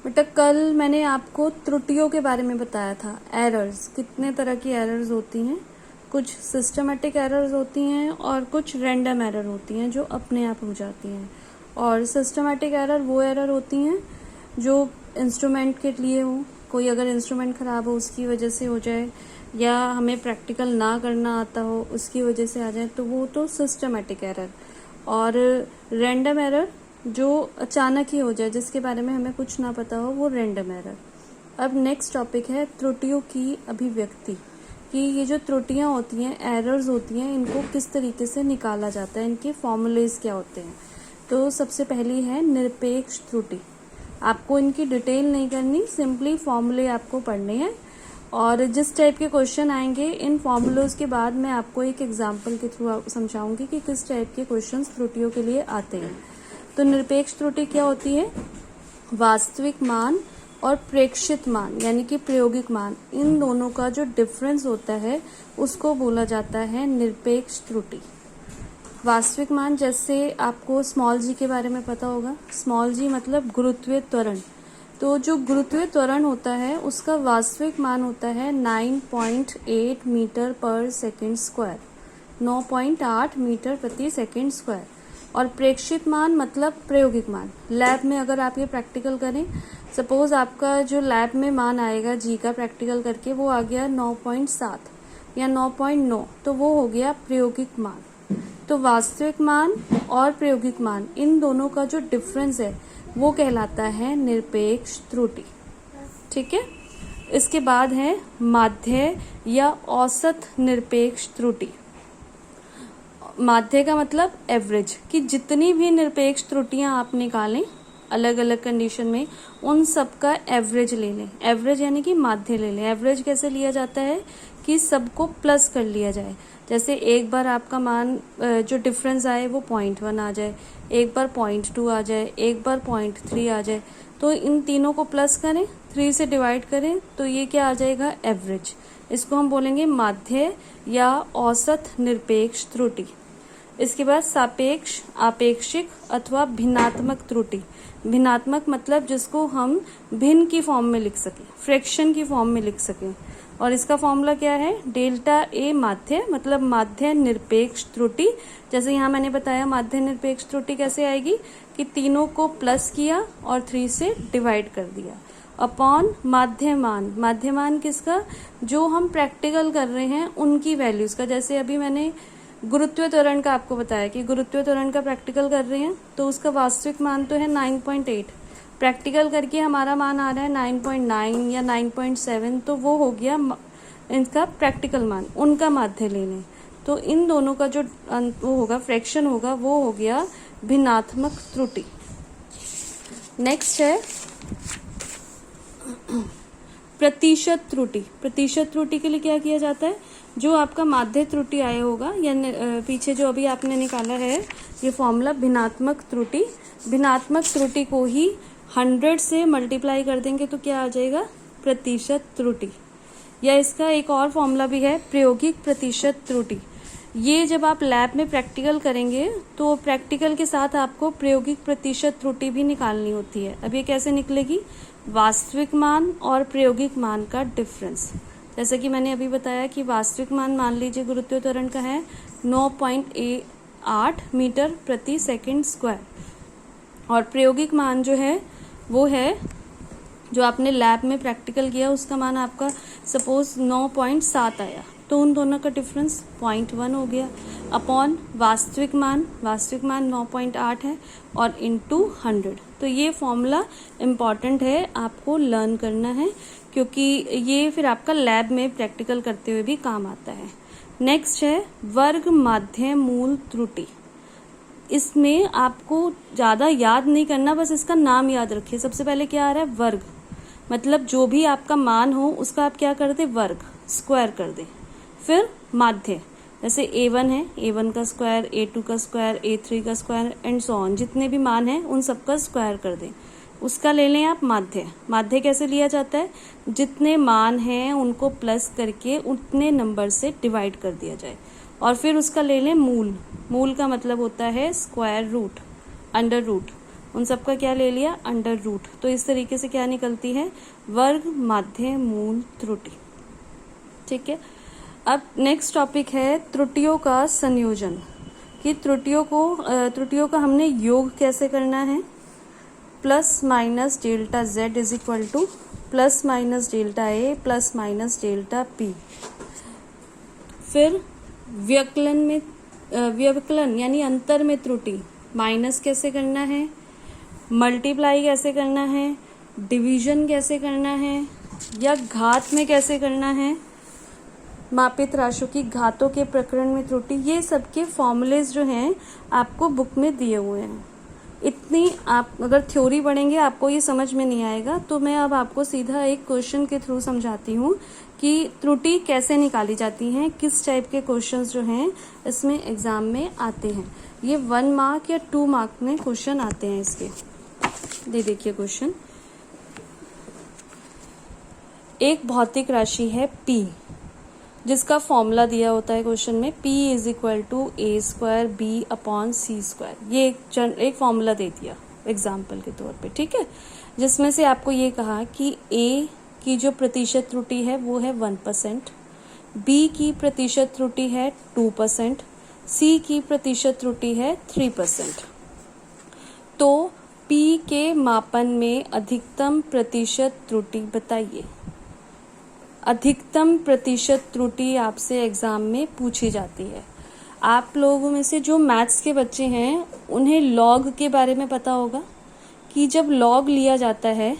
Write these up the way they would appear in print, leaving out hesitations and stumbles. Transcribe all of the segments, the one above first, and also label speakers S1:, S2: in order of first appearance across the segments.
S1: बेटा कल मैंने आपको त्रुटियों के बारे में बताया था। एरर्स, कितने तरह की एरर्स होती हैं। कुछ सिस्टमेटिक एरर्स होती हैं और कुछ रैंडम एरर होती हैं जो अपने आप हो जाती हैं। और सिस्टमेटिक एरर वो एरर होती हैं जो इंस्ट्रूमेंट के लिए हो, कोई अगर इंस्ट्रूमेंट ख़राब हो उसकी वजह से हो जाए, या हमें प्रैक्टिकल ना करना आता हो उसकी वजह से आ जाए, तो वो तो सिस्टमेटिक एरर। और रैंडम एरर जो अचानक ही हो जाए, जिसके बारे में हमें कुछ ना पता हो, वो रैंडम एरर। अब नेक्स्ट टॉपिक है त्रुटियों की अभिव्यक्ति, कि ये जो त्रुटियां होती हैं, एरर्स होती हैं, इनको किस तरीके से निकाला जाता है, इनके फॉर्मूलेज क्या होते हैं। तो सबसे पहली है निरपेक्ष त्रुटि। आपको इनकी डिटेल नहीं करनी, सिंपली फॉर्मूले आपको पढ़ने हैं। और जिस टाइप के क्वेश्चन आएंगे इन फॉर्मूलोज के बाद मैं आपको एक एग्जाम्पल के थ्रू समझाऊंगी कि किस टाइप के क्वेश्चन त्रुटियों के लिए आते हैं। तो निरपेक्ष त्रुटि क्या होती है? वास्तविक मान और प्रेक्षित मान यानी कि प्रायोगिक मान, इन दोनों का जो डिफरेंस होता है उसको बोला जाता है निरपेक्ष त्रुटि। वास्तविक मान, जैसे आपको स्मॉल जी के बारे में पता होगा। स्मॉल जी मतलब गुरुत्वीय त्वरण। तो जो गुरुत्वीय त्वरण होता है उसका वास्तविक मान होता है 9.8 मीटर पर सेकेंड स्क्वायर, 9.8 मीटर प्रति सेकेंड स्क्वायर। और प्रेक्षित मान मतलब प्रायोगिक मान। लैब में अगर आप ये प्रैक्टिकल करें, सपोज आपका जो लैब में मान आएगा जी का प्रैक्टिकल करके, वो आ गया 9.7 या 9.9, तो वो हो गया प्रायोगिक मान। तो वास्तविक मान और प्रायोगिक मान, इन दोनों का जो डिफरेंस है वो कहलाता है निरपेक्ष त्रुटि। ठीक है। इसके बाद है माध्य या औसत निरपेक्ष त्रुटि। माध्य का मतलब एवरेज, कि जितनी भी निरपेक्ष त्रुटियां आप निकालें अलग अलग कंडीशन में, उन सब का एवरेज ले लें। एवरेज यानी कि माध्य ले लें। एवरेज कैसे लिया जाता है कि सबको प्लस कर लिया जाए। जैसे एक बार आपका मान जो डिफरेंस आए वो 0.1 आ जाए, एक बार 0.2 आ जाए, एक बार 0.3 आ जाए, तो इन तीनों को प्लस करें, 3 से डिवाइड करें, तो ये क्या आ जाएगा? एवरेज। इसको हम बोलेंगे माध्य या औसत निरपेक्ष त्रुटि। इसके बाद सापेक्ष, आपेक्षिक अथवा भिन्नात्मक त्रुटि। भिन्नात्मक मतलब जिसको हम भिन्न की फॉर्म में लिख सकें, फ्रैक्शन की फॉर्म में लिख सकें। और इसका फॉर्मूला क्या है? डेल्टा ए माध्य, मतलब माध्य निरपेक्ष त्रुटि। जैसे यहाँ मैंने बताया माध्य निरपेक्ष त्रुटि कैसे आएगी, कि तीनों को प्लस किया और 3 से डिवाइड कर दिया, अपॉन माध्यमान। माध्यमान किसका? जो हम प्रैक्टिकल कर रहे हैं उनकी वैल्यूज का। जैसे अभी मैंने गुरुत्वीय त्वरण का आपको बताया कि गुरुत्वीय त्वरण का प्रैक्टिकल कर रहे हैं, तो उसका वास्तविक मान तो है 9.8, प्रैक्टिकल करके हमारा मान आ रहा है 9.9 या 9.7, तो वो हो गया इनका प्रैक्टिकल मान, उनका माध्य ले लें। तो इन दोनों का जो वो होगा, फ्रैक्शन होगा, वो हो गया भिन्नात्मक त्रुटि। नेक्स्ट है प्रतिशत त्रुटि। प्रतिशत त्रुटि के लिए क्या किया जाता है? जो आपका माध्य त्रुटि आया होगा, या पीछे जो अभी आपने निकाला है ये फॉर्मूला भिन्नात्मक त्रुटि, भिन्नात्मक त्रुटि को ही 100 से मल्टीप्लाई कर देंगे तो क्या आ जाएगा? प्रतिशत त्रुटि। या इसका एक और फॉर्मूला भी है, प्रायोगिक प्रतिशत त्रुटि। ये जब आप लैब में प्रैक्टिकल करेंगे तो प्रैक्टिकल के साथ आपको प्रायोगिक प्रतिशत त्रुटि भी निकालनी होती है। अब ये कैसे निकलेगी? वास्तविक मान और प्रायोगिक मान का डिफरेंस। जैसे कि मैंने अभी बताया कि वास्तविक मान मान लीजिए गुरुत्वीय त्वरण का है 9.8 मीटर प्रति सेकंड स्क्वायर, और प्रायोगिक मान जो है वो है जो आपने लैब में प्रैक्टिकल किया, उसका मान आपका सपोज 9.7 आया, तो उन दोनों का डिफरेंस 0.1 हो गया, अपॉन वास्तविक मान 9.8 है, और इनटू 100। तो ये फॉर्मूला इम्पॉर्टेंट है, आपको लर्न करना है, क्योंकि ये फिर आपका लैब में प्रैक्टिकल करते हुए भी काम आता है। नेक्स्ट है वर्ग माध्य मूल त्रुटि। इसमें आपको ज़्यादा याद नहीं करना, बस इसका नाम याद रखिए। सबसे पहले क्या आ रहा है? वर्ग, मतलब जो भी आपका मान हो उसका आप क्या कर दें? वर्ग, स्क्वायर कर दें। फिर माध्य, जैसे A1 है, A1 का स्क्वायर, A2 का स्क्वायर, A3 का स्क्वायर एंड सो ऑन, जितने भी मान हैं उन सब का स्क्वायर कर दें, उसका ले लें आप माध्य। माध्य कैसे लिया जाता है? जितने मान हैं उनको प्लस करके उतने नंबर से डिवाइड कर दिया जाए, और फिर उसका ले लें मूल। मूल का मतलब होता है स्क्वायर रूट, अंडर रूट। उन सब का क्या ले लिया, अंडर रूट। तो इस तरीके से क्या निकलती है, वर्ग माध्य मूल त्रुटि। ठीक है, अब नेक्स्ट टॉपिक है त्रुटियों का संयोजन, कि त्रुटियों का हमने योग कैसे करना है। Plus minus delta z is equal two plus minus delta a plus minus delta p। फिर व्यवकलन यानी अंतर में त्रुटि, माइनस कैसे करना है, मल्टीप्लाई कैसे करना है, डिवीजन कैसे करना है, या घात में कैसे करना है, मापित राशियों की घातों के प्रकरण में त्रुटि। ये सबके फॉर्मूलेज जो हैं आपको बुक में दिए हुए हैं। इतनी आप अगर थ्योरी पढ़ेंगे आपको ये समझ में नहीं आएगा, तो मैं अब आपको सीधा एक क्वेश्चन के थ्रू समझाती हूँ कि त्रुटि कैसे निकाली जाती हैं, किस टाइप के क्वेश्चंस जो हैं इसमें एग्जाम में आते हैं। ये 1 मार्क या 2 मार्क में क्वेश्चन आते हैं इसके। देखिए क्वेश्चन, एक भौतिक राशि है P, जिसका फॉर्मूला दिया होता है क्वेश्चन में, P is equal to a square B upon C square. ये एक फॉर्मूला दे दिया एग्जाम्पल के तौर पे, ठीक है, जिसमें से आपको ये कहा कि a की जो प्रतिशत त्रुटि है वो है 1%, b की प्रतिशत त्रुटि है 2%, c की प्रतिशत त्रुटि है 3%। तो p के मापन में अधिकतम प्रतिशत त्रुटि बताइए। अधिकतम प्रतिशत त्रुटि आपसे एग्जाम में पूछी जाती है। आप लोगों में से जो मैथ्स के बच्चे हैं उन्हें लॉग के बारे में पता होगा कि जब लॉग लिया जाता है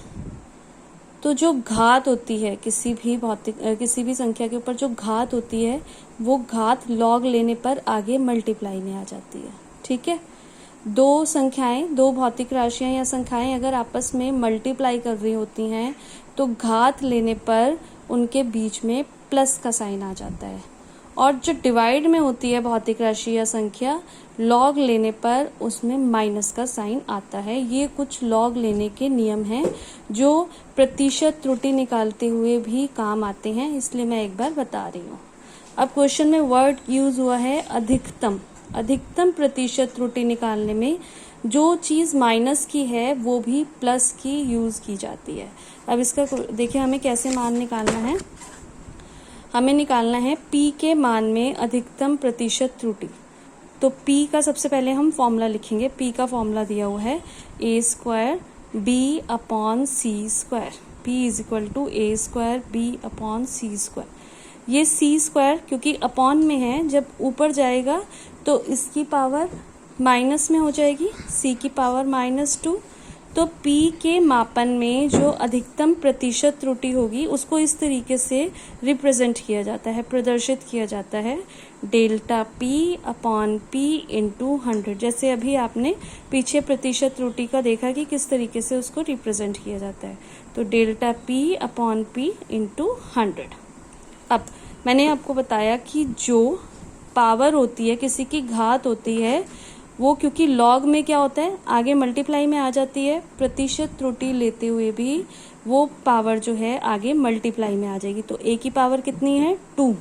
S1: तो जो घात होती है किसी भी संख्या के ऊपर जो घात होती है वो घात लॉग लेने पर आगे मल्टीप्लाई में आ जाती है। ठीक है, दो भौतिक राशियां या संख्याएं अगर आपस में मल्टीप्लाई कर रही होती हैं तो घात लेने पर उनके बीच में प्लस का साइन आ जाता है, और जो डिवाइड में होती है भौतिक राशि या संख्या, लॉग लेने पर उसमें माइनस का साइन आता है। ये कुछ लॉग लेने के नियम हैं जो प्रतिशत त्रुटि निकालते हुए भी काम आते हैं, इसलिए मैं एक बार बता रही हूँ। अब क्वेश्चन में वर्ड यूज हुआ है अधिकतम। अधिकतम प्रतिशत त्रुटि निकालने में जो चीज माइनस की है वो भी प्लस की यूज की जाती है। अब इसका देखिए हमें कैसे मान निकालना है। हमें निकालना है p के मान में अधिकतम प्रतिशत त्रुटि। तो p का सबसे पहले हम फॉर्मूला लिखेंगे। p का फॉर्मूला दिया हुआ है a square b upon C square. p is equal to a square b upon C square. ये c स्क्वायर क्योंकि अपॉन में है, जब ऊपर जाएगा तो इसकी पावर माइनस में हो जाएगी, c की पावर -2। तो p के मापन में जो अधिकतम प्रतिशत त्रुटि होगी उसको इस तरीके से रिप्रेजेंट किया जाता है, प्रदर्शित किया जाता है, delta p upon p into 100। जैसे अभी आपने पीछे प्रतिशत त्रुटि का देखा कि किस तरीके से उसको रिप्रेजेंट किया जाता है। तो delta p upon p into 100। अब मैंने आपको बताया कि जो पावर होती है, किसी की घात होती है, वो क्योंकि लॉग में क्या होता है आगे मल्टीप्लाई में आ जाती है, प्रतिशत त्रुटि लेते हुए भी वो पावर जो है आगे मल्टीप्लाई में आ जाएगी। तो a की पावर कितनी है 2,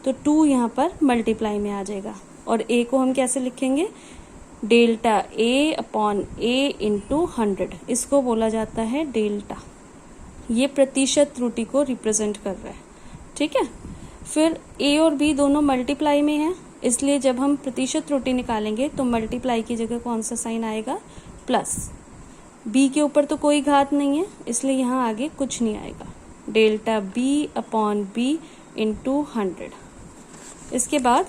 S1: तो 2 यहाँ पर मल्टीप्लाई में आ जाएगा। और a को हम कैसे लिखेंगे, delta a upon a into 100। इसको बोला जाता है डेल्टा। ये प्रतिशत त्रुटि को रिप्रेजेंट कर रहा है। ठीक है, फिर a और b दोनों मल्टीप्लाई में है, इसलिए जब हम प्रतिशत त्रुटि निकालेंगे तो मल्टीप्लाई की जगह कौन सा साइन आएगा, प्लस। b के ऊपर तो कोई घात नहीं है इसलिए यहाँ आगे कुछ नहीं आएगा, delta b upon b into 100। इसके बाद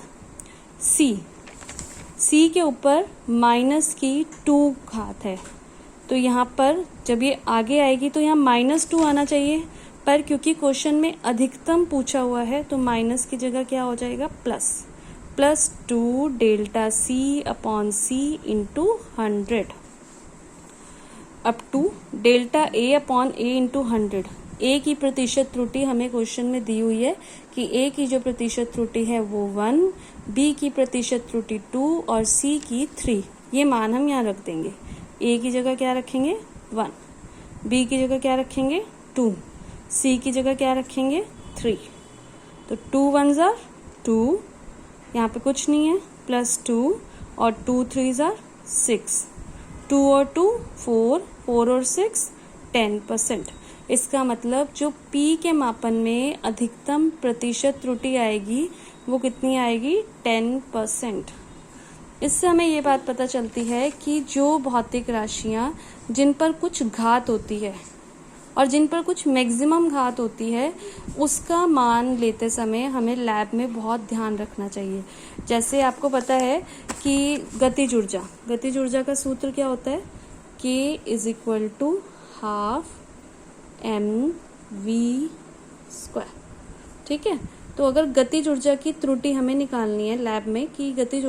S1: c के ऊपर माइनस की 2 घात है, तो यहाँ पर जब ये आगे आएगी तो यहाँ -2 आना चाहिए, पर क्योंकि क्वेश्चन में अधिकतम पूछा हुआ है तो माइनस की जगह क्या हो जाएगा, +2 delta c upon c into 100 up to delta a upon a into 100। a की प्रतिशत त्रुटि हमें क्वेश्चन में दी हुई है कि a की जो प्रतिशत त्रुटि है वो 1, b की प्रतिशत त्रुटि 2 और c की 3। ये मान हम यहाँ रख देंगे। a की जगह क्या रखेंगे 1, b की जगह क्या रखेंगे 2, c की जगह क्या रखेंगे 3। तो 2 1s are 2, यहाँ पे कुछ नहीं है, +2 और 2 3s are 6। 2 और 2 4, 4 और 6 10%। इसका मतलब जो P के मापन में अधिकतम प्रतिशत त्रुटि आएगी वो कितनी आएगी? 10%। इससे हमें ये बात पता चलती है कि जो भौतिक राशियां जिन पर कुछ घात होती है और जिन पर कुछ मैक्सिमम घात होती है उसका मान लेते समय हमें लैब में बहुत ध्यान रखना चाहिए। जैसे आपको पता है कि गतिज ऊर्जा का सूत्र क्या होता है? K is equal to half mv²। ठीक है, तो अगर गतिज ऊर्जा की त्रुटि हमें निकालनी है लैब में कि गतिज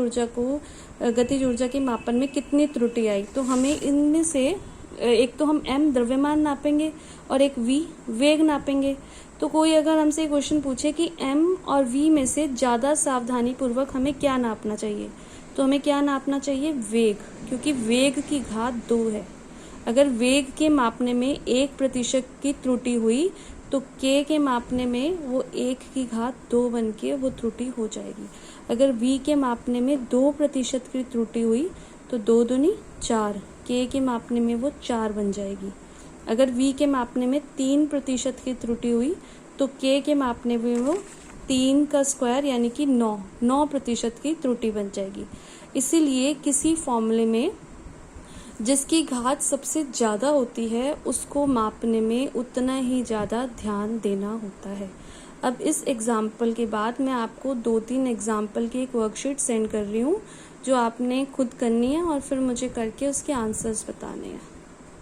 S1: ऊर्जा के मापन में कितनी त्रुटि आई, तो हमें इनमें से एक तो हम m द्रव्यमान नापेंगे और एक v वेग नापेंगे। तो कोई अगर हमसे क्वेश्चन पूछे कि m और v में से ज़्यादा सावधानी पूर्वक हमें क्या नापना चाहिए, तो हमें क्या नापना चाहिए? वेग, क्योंकि वेग की घात 2 है। अगर वेग के मापने में 1% की त्रुटि हुई तो k के मापने में वो 1 की घात 2 बन के वो त्रुटि हो जाएगी। अगर v के मापने में 2% की त्रुटि हुई तो 2 दूनी 4, k के मापने में वो 4 बन जाएगी। अगर v के मापने में 3% की त्रुटि हुई तो k के मापने में वो 3 का स्क्वायर यानी कि 9% की त्रुटि बन जाएगी। इसीलिए किसी फॉर्मूले में जिसकी घात सबसे ज़्यादा होती है उसको मापने में उतना ही ज़्यादा ध्यान देना होता है। अब इस एग्जाम्पल के बाद मैं आपको 2-3 एग्जाम्पल की एक वर्कशीट सेंड कर रही हूँ जो आपने खुद करनी है और फिर मुझे करके उसके आंसर्स बताने हैं।